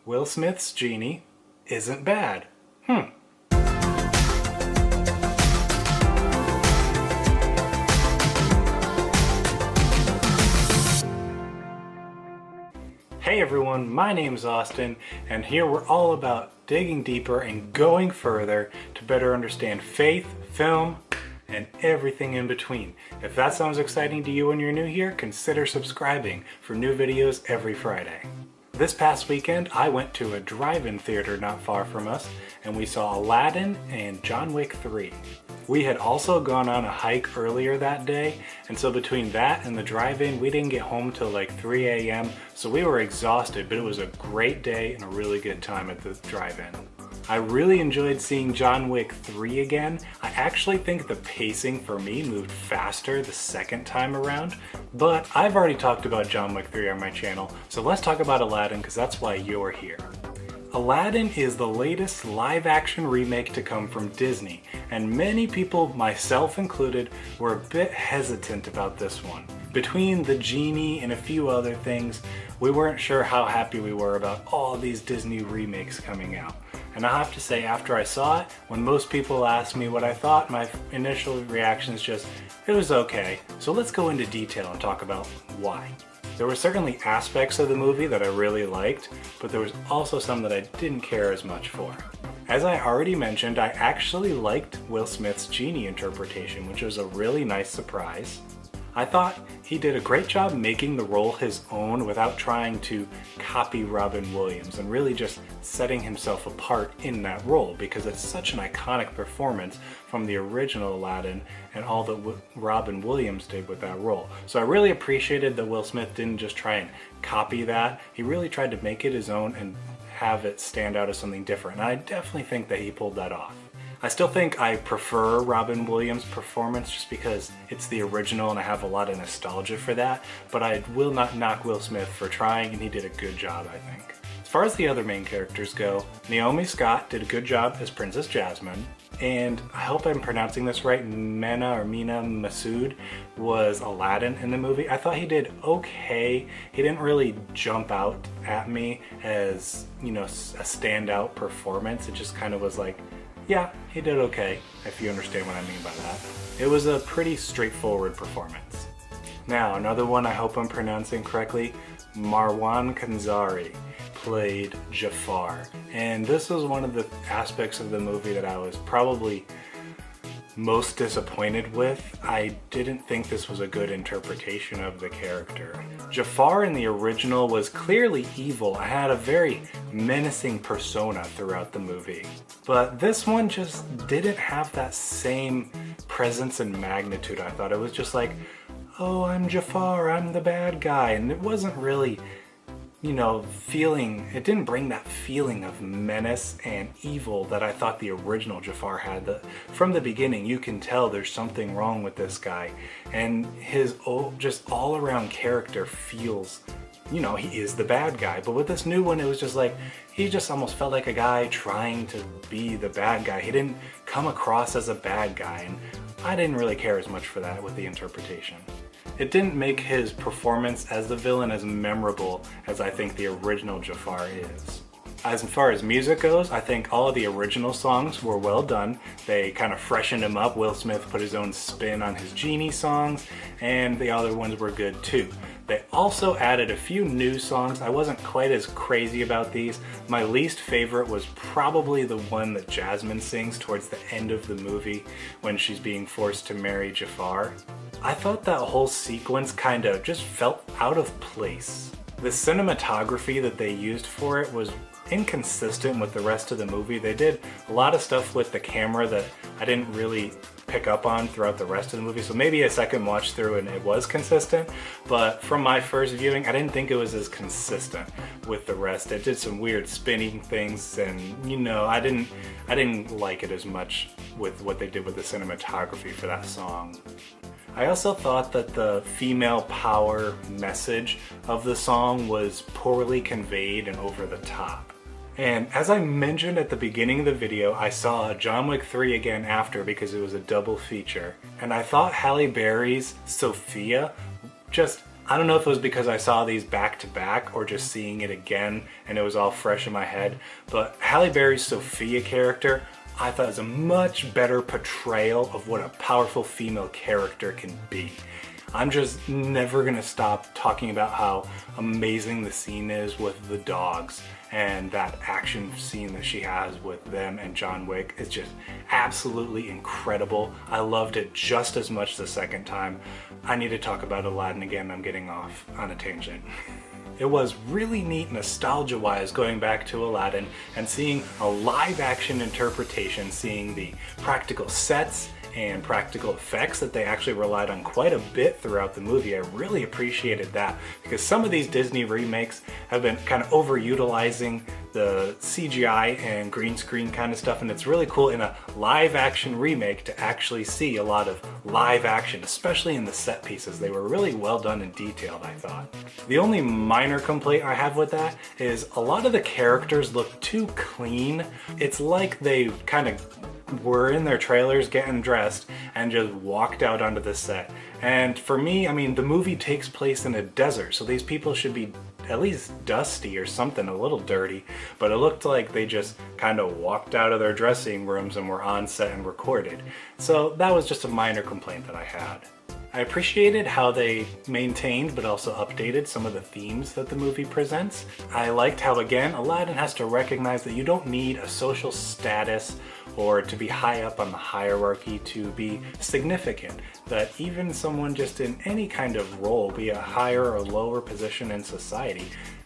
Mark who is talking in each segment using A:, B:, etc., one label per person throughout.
A: Will Smith's genie isn't bad. Hey everyone, my name's Austin, and here we're all about digging deeper and going further to better understand faith, film, and everything in between. If that sounds exciting to you when you're new here, consider subscribing for new videos every Friday. This past weekend, I went to a drive-in theater not far from us, and we saw Aladdin and John Wick 3. We had also gone on a hike earlier that day, and so between that and the drive-in, we didn't get home till like 3 a.m., so we were exhausted, but it was a great day and a really good time at the drive-in. I really enjoyed seeing John Wick 3 again. I actually think the pacing for me moved faster the second time around, but I've already talked about John Wick 3 on my channel, so let's talk about Aladdin because that's why you're here. Aladdin is the latest live-action remake to come from Disney, and many people, myself included, were a bit hesitant about this one. Between the genie and a few other things, we weren't sure how happy we were about all these Disney remakes coming out. And I have to say, after I saw it, when most people asked me what I thought, my initial reaction is just, it was okay. So let's go into detail and talk about why. There were certainly aspects of the movie that I really liked, but there was also some that I didn't care as much for. As I already mentioned, I actually liked Will Smith's genie interpretation, which was a really nice surprise. I thought he did a great job making the role his own without trying to copy Robin Williams and really just setting himself apart in that role because it's such an iconic performance from the original Aladdin and all that Robin Williams did with that role. So I really appreciated that Will Smith didn't just try and copy that. He really tried to make it his own and have it stand out as something different. And I definitely think that he pulled that off. I still think I prefer Robin Williams' performance just because it's the original and I have a lot of nostalgia for that, but I will not knock Will Smith for trying, and he did a good job, I think. As far as the other main characters go, Naomi Scott did a good job as Princess Jasmine, and I hope I'm pronouncing this right, Mina Masood was Aladdin in the movie. I thought he did okay. He didn't really jump out at me as, you know, a standout performance. It just kind of was like, yeah, he did okay, if you understand what I mean by that. It was a pretty straightforward performance. Now, another one I hope I'm pronouncing correctly, Marwan Kenzari played Jafar. And this was one of the aspects of the movie that I was probably most disappointed with. I didn't think this was a good interpretation of the character. Jafar in the original was clearly evil. I had a very menacing persona throughout the movie. But this one just didn't have that same presence and magnitude, I thought. It was just like, oh, I'm Jafar, I'm the bad guy. And it wasn't really, you know, it didn't bring that feeling of menace and evil that I thought the original Jafar had. From the beginning, you can tell there's something wrong with this guy, and his just all-around character feels, you know, he is the bad guy. But with this new one, it was just like, he just almost felt like a guy trying to be the bad guy. He didn't come across as a bad guy, and I didn't really care as much for that with the interpretation. It didn't make his performance as the villain as memorable as I think the original Jafar is. As far as music goes, I think all of the original songs were well done. They kind of freshened him up. Will Smith put his own spin on his genie songs, and the other ones were good too. They also added a few new songs. I wasn't quite as crazy about these. My least favorite was probably the one that Jasmine sings towards the end of the movie when she's being forced to marry Jafar. I thought that whole sequence kind of just felt out of place. The cinematography that they used for it was inconsistent with the rest of the movie. They did a lot of stuff with the camera that I didn't really pick up on throughout the rest of the movie, so maybe a second watch through and it was consistent, but from my first viewing I didn't think it was as consistent with the rest. It did some weird spinning things, and you know, I didn't like it as much with what they did with the cinematography for that song. I also thought that the female power message of the song was poorly conveyed and over the top. And as I mentioned at the beginning of the video, I saw John Wick 3 again after because it was a double feature. And I thought Halle Berry's Sophia just, I don't know if it was because I saw these back to back or just seeing it again and it was all fresh in my head, but Halle Berry's Sophia character I thought was a much better portrayal of what a powerful female character can be. I'm just never gonna stop talking about how amazing the scene is with the dogs, and that action scene that she has with them and John Wick is just absolutely incredible. I loved it just as much the second time. I need to talk about Aladdin again. I'm getting off on a tangent. It was really neat nostalgia-wise going back to Aladdin and seeing a live-action interpretation, seeing the practical sets and practical effects that they actually relied on quite a bit throughout the movie. I really appreciated that because some of these Disney remakes have been kind of overutilizing the CGI and green screen kind of stuff, and it's really cool in a live action remake to actually see a lot of live action, especially in the set pieces. They were really well done and detailed, I thought. The only minor complaint I have with that is a lot of the characters look too clean. It's like they kind of were in their trailers getting dressed and just walked out onto the set. And for me, I mean, the movie takes place in a desert, so these people should be at least dusty or something, a little dirty, but it looked like they just kind of walked out of their dressing rooms and were on set and recorded. So that was just a minor complaint that I had. I appreciated how they maintained but also updated some of the themes that the movie presents. I liked how, again, Aladdin has to recognize that you don't need a social status or to be high up on the hierarchy to be significant. That even someone just in any kind of role, be a higher or lower position in society,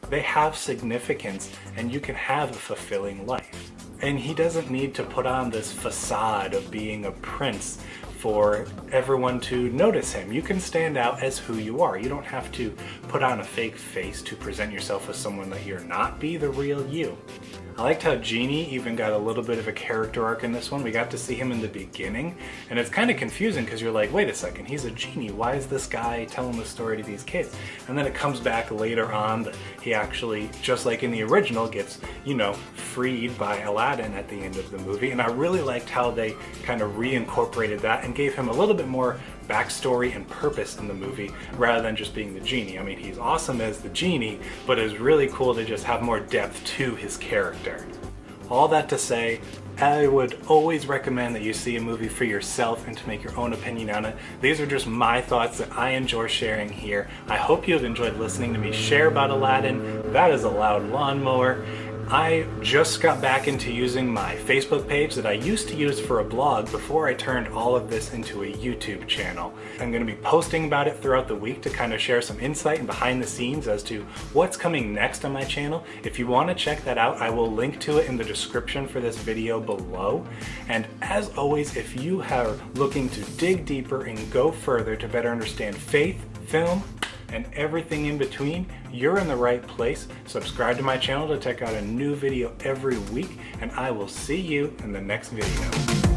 A: they have significance and you can have a fulfilling life. And he doesn't need to put on this facade of being a prince for everyone to notice him. You can stand out as who you are. You don't have to put on a fake face to present yourself as someone that you're not. Be the real you. I liked how Genie even got a little bit of a character arc in this one. We got to see him in the beginning, and it's kind of confusing because you're like, wait a second, he's a genie. Why is this guy telling the story to these kids? And then it comes back later on that he actually, just like in the original, gets, you know, freed by Aladdin at the end of the movie. And I really liked how they kind of reincorporated that and gave him a little bit more backstory and purpose in the movie rather than just being the genie. I mean, he's awesome as the genie, but it's really cool to just have more depth to his character. All that to say, I would always recommend that you see a movie for yourself and to make your own opinion on it. These are just my thoughts that I enjoy sharing here. I hope you have enjoyed listening to me share about Aladdin. That is a loud lawnmower. I just got back into using my Facebook page that I used to use for a blog before I turned all of this into a YouTube channel. I'm going to be posting about it throughout the week to kind of share some insight and behind the scenes as to what's coming next on my channel. If you want to check that out, I will link to it in the description for this video below. And as always, if you are looking to dig deeper and go further to better understand faith, film, and everything in between, you're in the right place. Subscribe to my channel to check out a new video every week, and I will see you in the next video.